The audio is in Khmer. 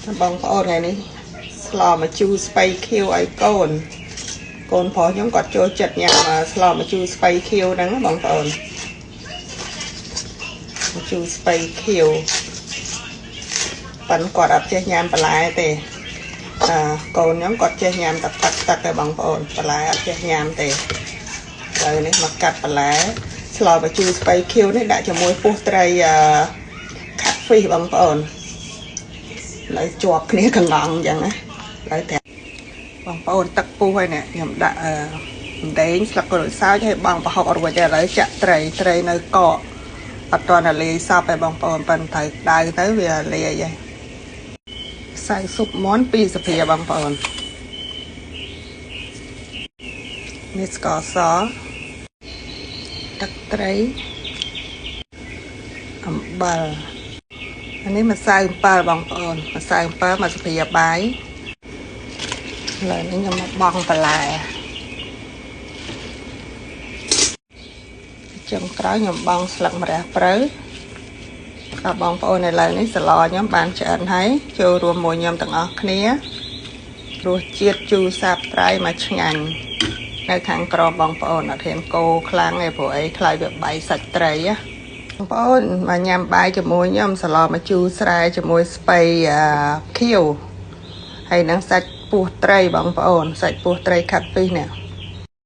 បងប្អូនថ្ងៃនេះស្លម្ជូរស្ពៃខៀវឲ្យកូនប្រុសខ្ញុំគាត់ចូលចិត្តញ៉ាំស្លម្ជូរស្ពៃខៀវហ្នឹងបងប្អូនម្ជូរស្ពៃខៀវប៉ិនគាត់អត់ចេះញ៉ាំបន្លែទេកូនខ្ញុំគាត់ចេះញ៉ាំតែទឹកទេបងប្អូនបន្លែអត់ចេះញ៉ាំទេឥឡូវនេះមកកាត់បន្លែស្លម្ជូរស្ពៃខៀវនេះដាក់ជាមួយពោះត្រីខាត់ហ្វីសបងប្អូនឡើយជាប់គ្នាកន្លងអញ្ចឹងណាឡើយតែបងប្អូនទឹកពុះហើយនេះខ្ញុំដាក់ម្ទេសស្លឹកក្រូចសើចឲ្យបងប្រហុករួចហើយឥឡូវចាក់ត្រីនៅកកអត់ទាន់លាយសពឲ្យបងប្អូនប៉ិនត្រូវដៅទៅវាលាយហើយខ្សែស៊ុបមាន់2សភាបងប្អូននេះស្ករសទឹកត្រីអំបិលអានេះម្សៅអំបិលបងប្អូនម្សៅអំបិលមកសភាបាយឥឡូវនេះខ្ញុំមកបង់បន្លែចុងក្រោយខ្ញុំបង់ស្លឹកម្រះព្រៅបងប្អូនឥឡូវនេះស្លខ្ញុំបានឆ្អិនហើយចូលរួមមួយខ្ញុំទាំងអស់គ្នារសជាតិជូរសាបប្រៃមកឆ្ងាញ់នៅខាងក្របងប្អូនអត់ហ៊ានកោខ្លាំងទេព្រោះអីខ្លាចវាបាយសាច់ត្រីណាបងប្អូនមកញ៉ាំបាយជាមួយខ្ញុំស្លម្ជូរស្រែជាមួយស្ពៃខៀវហើយនឹងសាច់ពោះត្រីបងប្អូនសាច់ពោះត្រីខាត់ពីសនេះ